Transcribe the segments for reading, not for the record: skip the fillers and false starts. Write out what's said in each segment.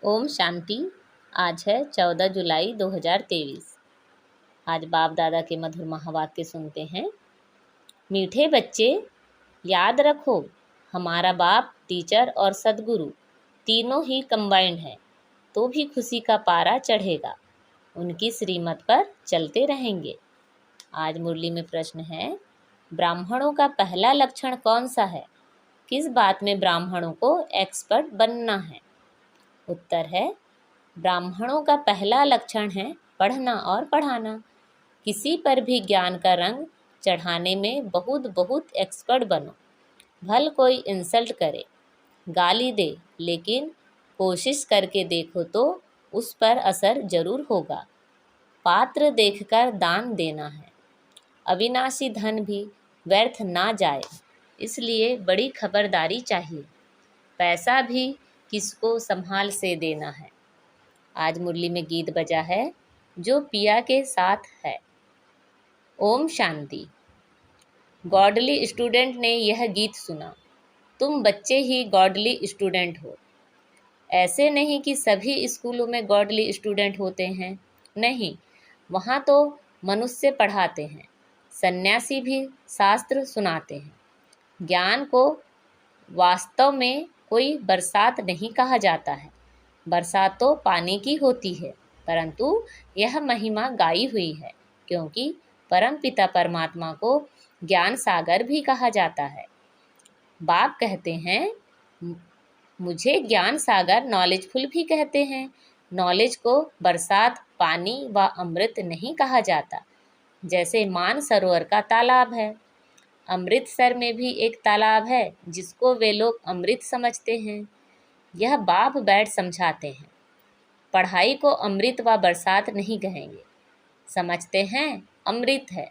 ओम शांति। आज है 14 जुलाई 2023। आज बाप दादा के मधुर महावाक्य सुनते हैं। मीठे बच्चे, याद रखो, हमारा बाप, टीचर और सदगुरु तीनों ही कंबाइंड हैं, तो भी खुशी का पारा चढ़ेगा। उनकी श्रीमत पर चलते रहेंगे। आज मुरली में प्रश्न है, ब्राह्मणों का पहला लक्षण कौन सा है? किस बात में ब्राह्मणों को एक्सपर्ट बनना है? उत्तर है, ब्राह्मणों का पहला लक्षण है पढ़ना और पढ़ाना। किसी पर भी ज्ञान का रंग चढ़ाने में बहुत बहुत एक्सपर्ट बनो। भल कोई इंसल्ट करे, गाली दे, लेकिन कोशिश करके देखो तो उस पर असर जरूर होगा। पात्र देखकर दान देना है। अविनाशी धन भी व्यर्थ ना जाए, इसलिए बड़ी खबरदारी चाहिए। पैसा भी किसको संभाल से देना है। आज मुरली में गीत बजा है, जो पिया के साथ है। ओम शांति। गॉडली स्टूडेंट ने यह गीत सुना। तुम बच्चे ही गॉडली स्टूडेंट हो। ऐसे नहीं कि सभी स्कूलों में गॉडली स्टूडेंट होते हैं, नहीं, वहाँ तो मनुष्य पढ़ाते हैं। सन्यासी भी शास्त्र सुनाते हैं। ज्ञान को वास्तव में कोई बरसात नहीं कहा जाता है। बरसात तो पानी की होती है, परंतु यह महिमा गाई हुई है, क्योंकि परम पिता परमात्मा को ज्ञान सागर भी कहा जाता है। बाप कहते हैं, मुझे ज्ञान सागर नॉलेजफुल भी कहते हैं। नॉलेज को बरसात, पानी व अमृत नहीं कहा जाता। जैसे मान सरोवर का तालाब है, अमृतसर में भी एक तालाब है जिसको वे लोग अमृत समझते हैं। यह बाप बैठ समझाते हैं। पढ़ाई को अमृत व बरसात नहीं कहेंगे, समझते हैं अमृत है,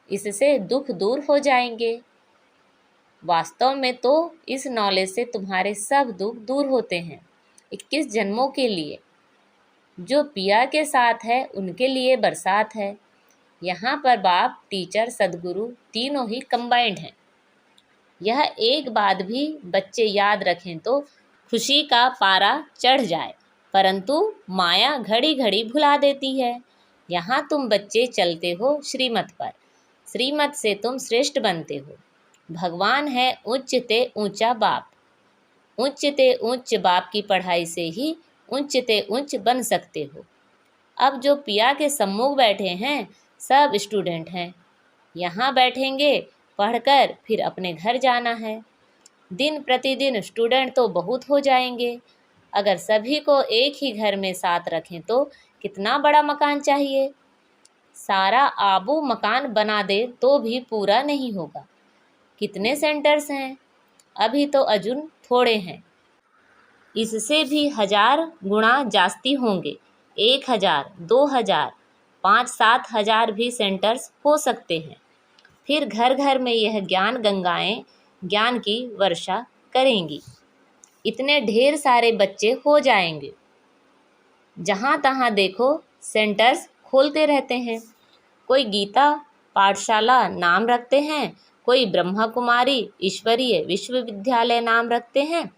इससे दुख दूर हो जाएंगे। वास्तव में तो इस नॉलेज से तुम्हारे सब दुख दूर होते हैं, 21 जन्मों के लिए। जो पिया के साथ है उनके लिए बरसात है। यहाँ पर बाप, टीचर, सदगुरु तीनों ही कंबाइंड हैं। यह एक बात भी बच्चे याद रखें तो खुशी का पारा चढ़ जाए, परंतु माया घड़ी घड़ी भुला देती है। यहाँ तुम बच्चे चलते हो श्रीमत पर, श्रीमत से तुम श्रेष्ठ बनते हो। भगवान है उच्च ते ऊंचा बाप। उच्च ते उच्च बाप की पढ़ाई से ही उच्च ते उच्च बन सकते हो। अब जो पिया के सम्मुख बैठे हैं सब स्टूडेंट हैं। यहाँ बैठेंगे, पढ़कर फिर अपने घर जाना है। दिन प्रतिदिन स्टूडेंट तो बहुत हो जाएंगे। अगर सभी को एक ही घर में साथ रखें तो कितना बड़ा मकान चाहिए। सारा आबू मकान बना दे तो भी पूरा नहीं होगा। कितने सेंटर्स हैं? अभी तो अजुन थोड़े हैं, इससे भी 1000 गुना जास्ती होंगे। 1000, 2000, 5-7 हजार भी सेंटर्स हो सकते हैं। फिर घर घर में यह ज्ञान गंगाएं ज्ञान की वर्षा करेंगी। इतने ढेर सारे बच्चे हो जाएंगे। जहाँ तहाँ देखो सेंटर्स खोलते रहते हैं। कोई गीता पाठशाला नाम रखते हैं, कोई ब्रह्मा कुमारी ईश्वरीय विश्वविद्यालय नाम रखते हैं।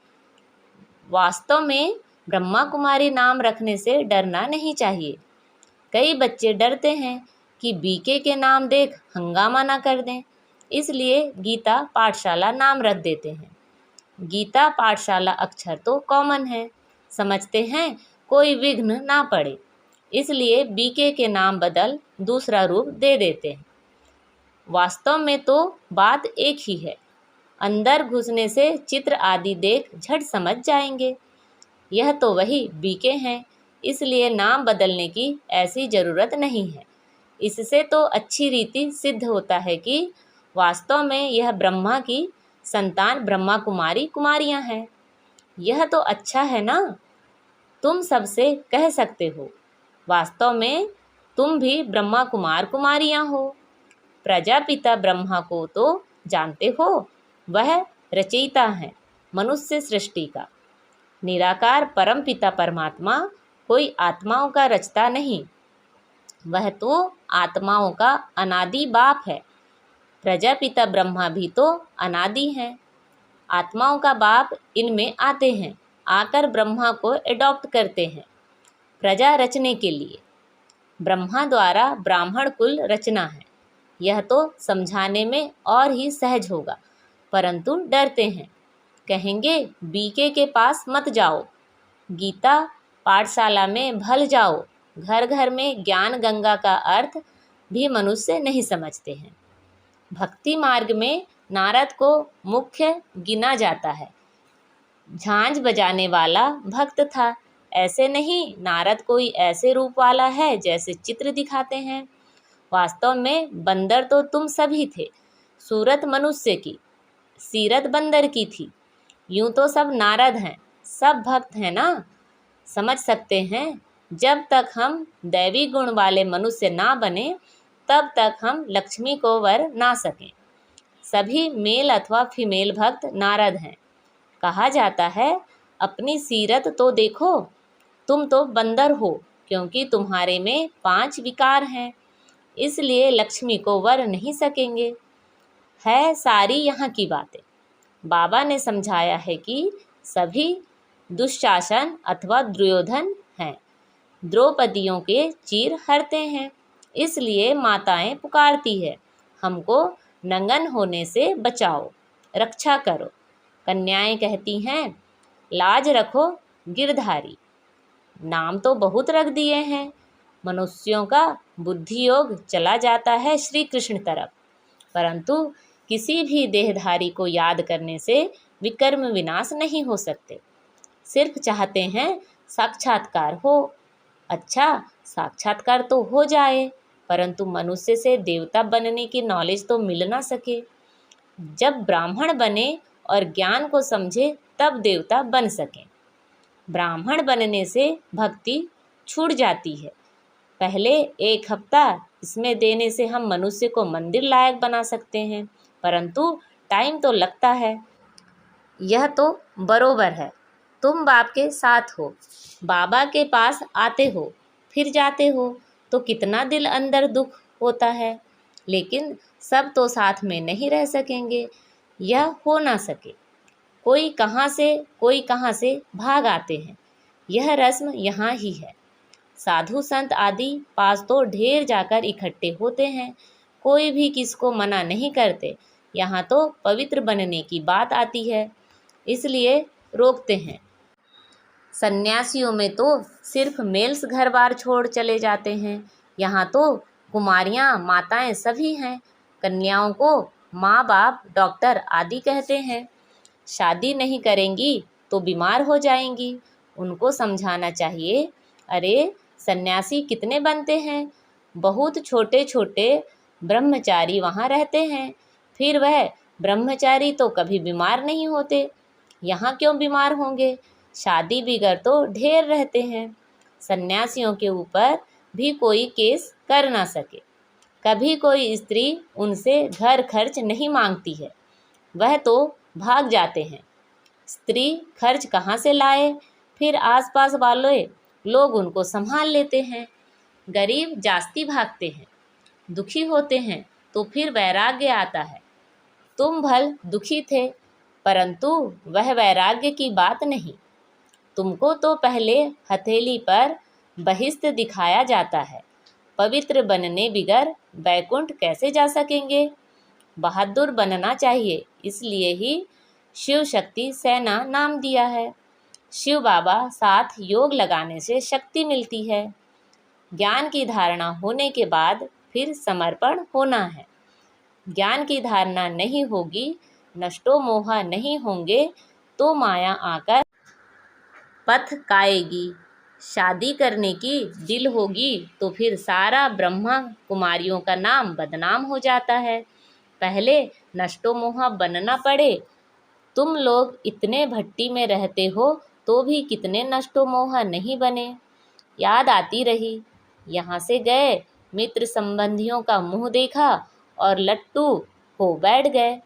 वास्तव में ब्रह्मा कुमारी नाम रखने से डरना नहीं चाहिए। कई बच्चे डरते हैं कि बीके के नाम देख हंगामा ना कर दें, इसलिए गीता पाठशाला नाम रख देते हैं। गीता पाठशाला अक्षर तो कॉमन है, समझते हैं कोई विघ्न ना पड़े, इसलिए बीके के नाम बदल दूसरा रूप दे देते हैं। वास्तव में तो बात एक ही है। अंदर घुसने से चित्र आदि देख झट समझ जाएंगे। यह तो वही बीके हैं, इसलिए नाम बदलने की ऐसी ज़रूरत नहीं है। इससे तो अच्छी रीति सिद्ध होता है कि वास्तव में यह ब्रह्मा की संतान ब्रह्मा कुमारी कुमारियां हैं। यह तो अच्छा है ना। तुम सबसे कह सकते हो, वास्तव में तुम भी ब्रह्मा कुमार कुमारियां हो। प्रजापिता ब्रह्मा को तो जानते हो, वह रचयिता है मनुष्य सृष्टि का। निराकार परम पिता परमात्मा कोई आत्माओं का रचता नहीं, वह तो आत्माओं का अनादि बाप है। प्रजापिता ब्रह्मा भी तो अनादि हैं। आत्माओं का बाप इनमें आते हैं। आकर ब्रह्मा को एडॉप्ट करते हैं प्रजा रचने के लिए। ब्रह्मा द्वारा ब्राह्मण कुल रचना है, यह तो समझाने में और ही सहज होगा, परंतु डरते हैं। कहेंगे बीके के पास मत जाओ, गीता पाठशाला में भल जाओ। घर घर में ज्ञान गंगा का अर्थ भी मनुष्य नहीं समझते हैं। भक्ति मार्ग में नारद को मुख्य गिना जाता है। झांझ बजाने वाला भक्त था, ऐसे नहीं नारद कोई ऐसे रूप वाला है जैसे चित्र दिखाते हैं। वास्तव में बंदर तो तुम सभी थे, सूरत मनुष्य की, सीरत बंदर की थी। यूं तो सब नारद हैं, सब भक्त हैं ना। समझ सकते हैं, जब तक हम दैवी गुण वाले मनुष्य ना बने तब तक हम लक्ष्मी को वर ना सकें। सभी मेल अथवा फीमेल भक्त नारद हैं। कहा जाता है अपनी सीरत तो देखो, तुम तो बंदर हो, क्योंकि तुम्हारे में 5 विकार हैं, इसलिए लक्ष्मी को वर नहीं सकेंगे। है सारी यहाँ की बातें। बाबा ने समझाया है कि सभी दुशासन अथवा दुर्योधन हैं, द्रौपदियों के चीर हरते हैं, इसलिए माताएं पुकारती है हमको नंगन होने से बचाओ, रक्षा करो। कन्याएं कहती हैं लाज रखो गिरधारी। नाम तो बहुत रख दिए हैं, मनुष्यों का बुद्धि योग चला जाता है श्री कृष्ण तरफ, परंतु किसी भी देहधारी को याद करने से विकर्म विनाश नहीं हो सकते। सिर्फ चाहते हैं साक्षात्कार हो। अच्छा, साक्षात्कार तो हो जाए, परंतु मनुष्य से देवता बनने की नॉलेज तो मिल ना सके। जब ब्राह्मण बने और ज्ञान को समझे तब देवता बन सकें। ब्राह्मण बनने से भक्ति छूट जाती है। पहले 1 हफ्ता इसमें देने से हम मनुष्य को मंदिर लायक बना सकते हैं, परंतु टाइम तो लगता है। यह तो बरोबर है, तुम बाप के साथ हो, बाबा के पास आते हो फिर जाते हो, तो कितना दिल अंदर दुख होता है, लेकिन सब तो साथ में नहीं रह सकेंगे, यह हो ना सके। कोई कहाँ से भाग आते हैं, यह रस्म यहाँ ही है। साधु संत आदि पास तो ढेर जाकर इकट्ठे होते हैं, कोई भी किसको मना नहीं करते। यहाँ तो पवित्र बनने की बात आती है, इसलिए रोकते हैं। सन्यासियों में तो सिर्फ मेल्स घर बार छोड़ चले जाते हैं, यहाँ तो कुमारियाँ माताएं सभी हैं। कन्याओं को माँ बाप डॉक्टर आदि कहते हैं। शादी नहीं करेंगी तो बीमार हो जाएंगी, उनको समझाना चाहिए। अरे सन्यासी कितने बनते हैं, बहुत छोटे छोटे ब्रह्मचारी वहाँ रहते हैं, फिर वह ब्रह्मचारी तो कभी बीमार नहीं होते, यहाँ क्यों बीमार होंगे। शादी बिगर तो ढेर रहते हैं। सन्यासियों के ऊपर भी कोई केस कर ना सके। कभी कोई स्त्री उनसे घर खर्च नहीं मांगती है, वह तो भाग जाते हैं। स्त्री खर्च कहाँ से लाए, फिर आसपास वाले लोग उनको संभाल लेते हैं। गरीब जास्ती भागते हैं, दुखी होते हैं तो फिर वैराग्य आता है। तुम भल दुखी थे, परंतु वह वैराग्य की बात नहीं। तुमको तो पहले हथेली पर बहिष्ट दिखाया जाता है। पवित्र बनने बिगर वैकुंठ कैसे जा सकेंगे। बहादुर बनना चाहिए, इसलिए ही शिव शक्ति सेना नाम दिया है। शिव बाबा साथ योग लगाने से शक्ति मिलती है। ज्ञान की धारणा होने के बाद फिर समर्पण होना है। ज्ञान की धारणा नहीं होगी, नष्टो मोहा नहीं होंगे, तो माया आकर पथ काएगी। शादी करने की दिल होगी तो फिर सारा ब्रह्मा कुमारियों का नाम बदनाम हो जाता है। पहले नष्टो मोहा बनना पड़े। तुम लोग इतने भट्टी में रहते हो तो भी कितने नष्टो मोहा नहीं बने। याद आती रही, यहाँ से गए, मित्र संबंधियों का मुंह देखा और लट्टू हो बैठ गए।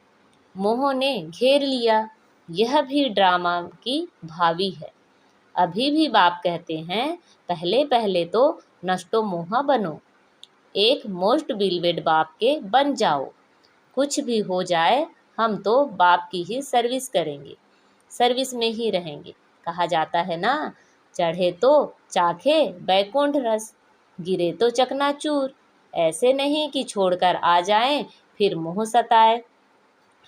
मोह ने घेर लिया। यह भी ड्रामा की भावी है। अभी भी बाप कहते हैं पहले पहले तो नष्टो मोहा बनो, एक मोस्ट बिलवेड बाप के बन जाओ। कुछ भी हो जाए हम तो बाप की ही सर्विस करेंगे, सर्विस में ही रहेंगे। कहा जाता है ना, चढ़े तो चाखे बैकुंठ रस, गिरे तो चकनाचूर। ऐसे नहीं कि छोड़कर आ जाएं फिर मोह सताए।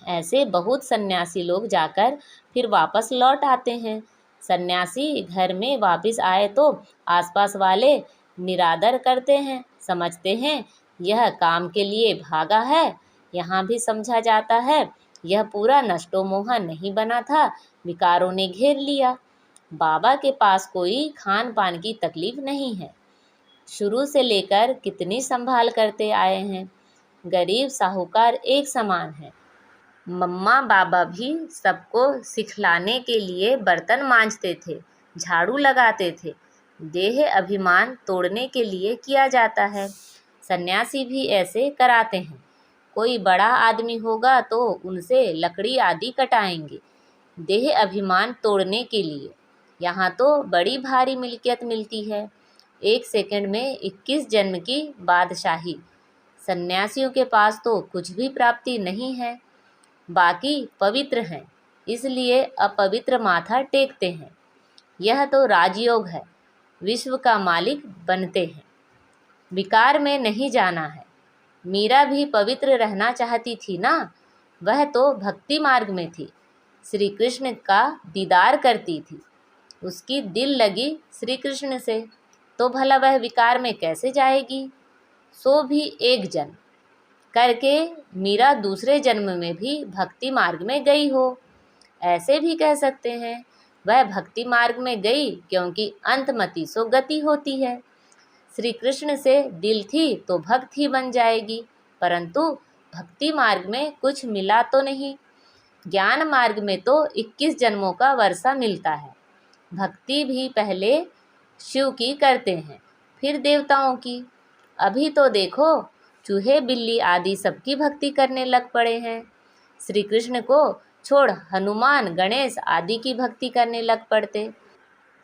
ऐसे बहुत सन्यासी लोग जाकर फिर वापस लौट आते हैं। सन्यासी घर में वापस आए तो आसपास वाले निरादर करते हैं, समझते हैं यह काम के लिए भागा है। यहाँ भी समझा जाता है यह पूरा नष्टो मोह नहीं बना था, विकारों ने घेर लिया। बाबा के पास कोई खान पान की तकलीफ नहीं है, शुरू से लेकर कितनी संभाल करते आए हैं। गरीब साहूकार एक समान है। मम्मा बाबा भी सबको सिखलाने के लिए बर्तन मांजते थे, झाड़ू लगाते थे। देह अभिमान तोड़ने के लिए किया जाता है। सन्यासी भी ऐसे कराते हैं। कोई बड़ा आदमी होगा तो उनसे लकड़ी आदि कटाएंगे, देह अभिमान तोड़ने के लिए। यहाँ तो बड़ी भारी मिल्कियत मिलती है, 1 सेकंड में 21 जन्म की बादशाही। सन्यासियों के पास तो कुछ भी प्राप्ति नहीं है, बाकी पवित्र हैं, इसलिए अपवित्र माथा टेकते हैं। यह तो राजयोग है, विश्व का मालिक बनते हैं, विकार में नहीं जाना है। मीरा भी पवित्र रहना चाहती थी ना, वह तो भक्ति मार्ग में थी, श्री कृष्ण का दीदार करती थी, उसकी दिल लगी श्री कृष्ण से, तो भला वह विकार में कैसे जाएगी। सो भी एक जन्म करके मीरा दूसरे जन्म में भी भक्ति मार्ग में गई हो। ऐसे भी कह सकते हैं वह भक्ति मार्ग में गई क्योंकि अंतमति सो गति होती है। श्री कृष्ण से दिल थी तो भक्ति बन जाएगी, परंतु भक्ति मार्ग में कुछ मिला तो नहीं। ज्ञान मार्ग में तो 21 जन्मों का वर्षा मिलता है। भक्ति भी पहले शिव की करते हैं, फिर देवताओं की। अभी तो देखो चूहे बिल्ली आदि सबकी भक्ति करने लग पड़े हैं। श्री कृष्ण को छोड़ हनुमान गणेश आदि की भक्ति करने लग पड़ते।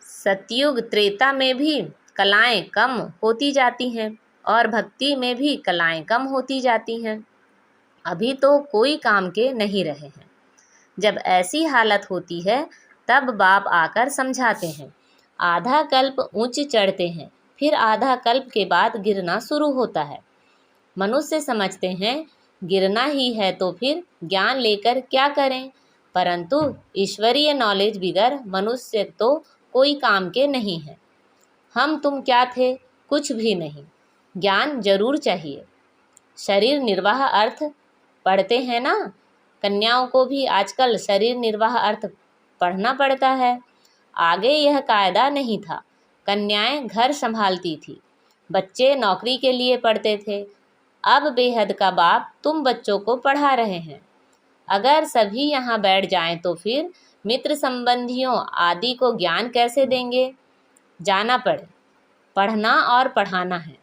सतयुग त्रेता में भी कलाएं कम होती जाती हैं और भक्ति में भी कलाएं कम होती जाती हैं। अभी तो कोई काम के नहीं रहे हैं। जब ऐसी हालत होती है तब बाप आकर समझाते हैं। आधा कल्प ऊंच चढ़ते हैं, फिर आधा कल्प के बाद गिरना शुरू होता है। मनुष्य समझते हैं गिरना ही है तो फिर ज्ञान लेकर क्या करें, परंतु ईश्वरीय नॉलेज बिगर मनुष्य तो कोई काम के नहीं है। हम तुम क्या थे, कुछ भी नहीं। ज्ञान जरूर चाहिए। शरीर निर्वाह अर्थ पढ़ते हैं ना, कन्याओं को भी आजकल शरीर निर्वाह अर्थ पढ़ना पड़ता है। आगे यह कायदा नहीं था, कन्याएं घर संभालती थी, बच्चे नौकरी के लिए पढ़ते थे। अब बेहद का बाप तुम बच्चों को पढ़ा रहे हैं। अगर सभी यहाँ बैठ जाएं तो फिर मित्र संबंधियों आदि को ज्ञान कैसे देंगे। जाना पड़े, पढ़ना और पढ़ाना है।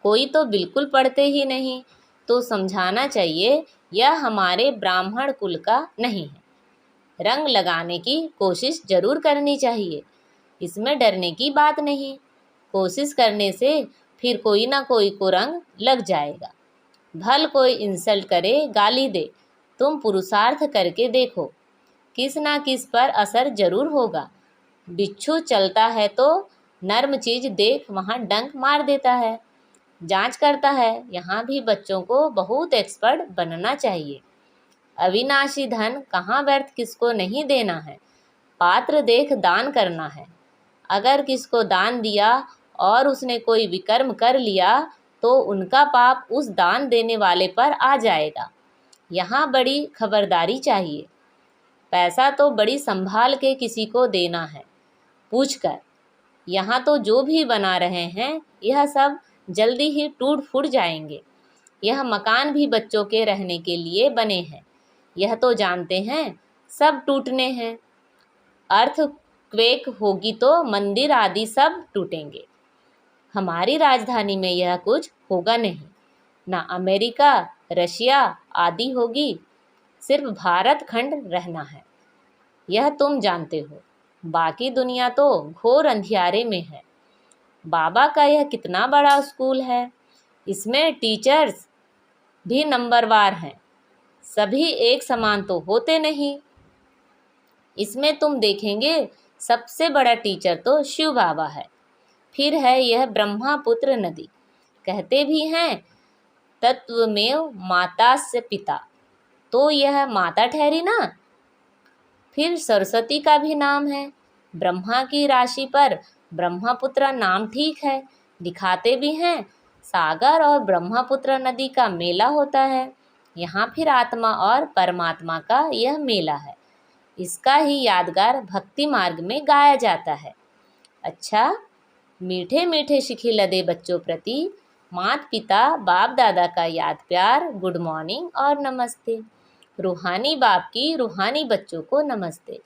कोई तो बिल्कुल पढ़ते ही नहीं, तो समझाना चाहिए यह हमारे ब्राह्मण कुल का नहीं है। रंग लगाने की कोशिश जरूर करनी चाहिए, इसमें डरने की बात नहीं। कोशिश करने से फिर कोई ना कोई को रंग लग जाएगा। भल कोई इंसल्ट करे, गाली दे, तुम पुरुषार्थ करके देखो, किस ना किस पर असर जरूर होगा। बिच्छू चलता है तो नर्म चीज देख वहाँ डंक मार देता है, जांच करता है। यहाँ भी बच्चों को बहुत एक्सपर्ट बनना चाहिए। अविनाशी धन कहाँ व्यर्थ किसको नहीं देना है, पात्र देख दान करना है। अगर किसको दान दिया और उसने कोई विकर्म कर लिया तो उनका पाप उस दान देने वाले पर आ जाएगा। यहाँ बड़ी खबरदारी चाहिए। पैसा तो बड़ी संभाल के किसी को देना है, पूछकर। यहाँ तो जो भी बना रहे हैं यह सब जल्दी ही टूट फूट जाएंगे। यह मकान भी बच्चों के रहने के लिए बने हैं, यह तो जानते हैं सब टूटने हैं। अर्थक्वेक होगी तो मंदिर आदि सब टूटेंगे। हमारी राजधानी में यह कुछ होगा नहीं, ना अमेरिका रशिया आदि होगी, सिर्फ भारत खंड रहना है। यह तुम जानते हो, बाकी दुनिया तो घोर अंधियारे में है। बाबा का यह कितना बड़ा स्कूल है, इसमें टीचर्स भी नंबरवार हैं, सभी एक समान तो होते नहीं। इसमें तुम देखेंगे सबसे बड़ा टीचर तो शिव बाबा है। फिर है यह ब्रह्मपुत्र नदी, कहते भी हैं तत्वमेव मातास्य पिता, तो यह माता ठहरी ना। फिर सरस्वती का भी नाम है। ब्रह्मा की राशि पर ब्रह्मपुत्र नाम ठीक है, दिखाते भी हैं। सागर और ब्रह्मपुत्र नदी का मेला होता है। यहाँ फिर आत्मा और परमात्मा का यह मेला है। इसका ही यादगार भक्ति मार्ग में गाया जाता है। अच्छा, मीठे मीठे शिखी लदे बच्चों प्रति माता पिता बाप दादा का याद प्यार, गुड मॉर्निंग और नमस्ते। रूहानी बाप की रूहानी बच्चों को नमस्ते।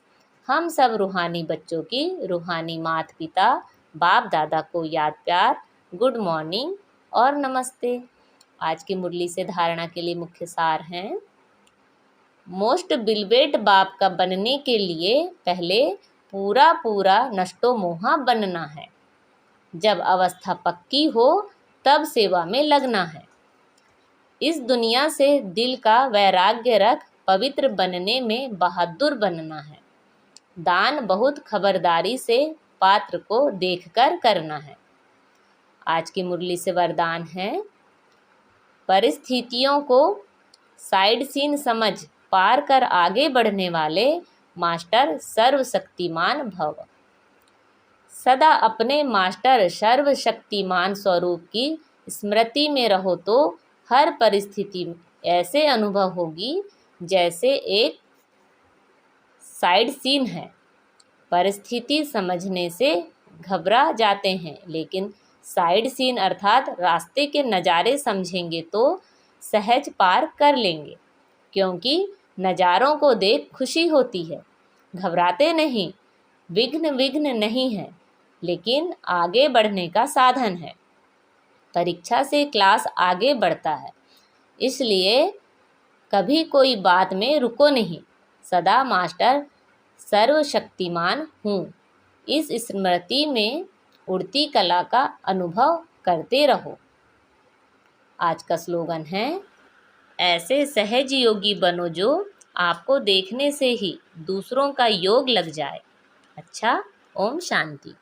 हम सब रूहानी बच्चों की रूहानी माता पिता बाप दादा को याद प्यार, गुड मॉर्निंग और नमस्ते। आज की मुरली से धारणा के लिए मुख्य सार हैं। मोस्ट बिलवेट बाप का बनने के लिए पहले पूरा पूरा नष्टो मोहा बनना है। जब अवस्था पक्की हो तब सेवा में लगना है। इस दुनिया से दिल का वैराग्य रख पवित्र बनने में बहादुर बनना है। दान बहुत खबरदारी से पात्र को देखकर करना है। आज की मुरली से वरदान है। परिस्थितियों को साइड सीन समझ पार कर आगे बढ़ने वाले मास्टर सर्वशक्तिमान भव। सदा अपने मास्टर सर्वशक्तिमान स्वरूप की स्मृति में रहो तो हर परिस्थिति ऐसे अनुभव होगी जैसे एक साइड सीन है। परिस्थिति समझने से घबरा जाते हैं, लेकिन साइड सीन अर्थात रास्ते के नज़ारे समझेंगे तो सहज पार कर लेंगे, क्योंकि नज़ारों को देख खुशी होती है। घबराते नहीं, विघ्न नहीं है, लेकिन आगे बढ़ने का साधन है। परीक्षा से क्लास आगे बढ़ता है, इसलिए कभी कोई बात में रुको नहीं। सदा मास्टर सर्वशक्तिमान हूँ, इस स्मृति में उड़ती कला का अनुभव करते रहो। आज का स्लोगन है, ऐसे सहज योगी बनो जो आपको देखने से ही दूसरों का योग लग जाए। अच्छा, ओम शांति।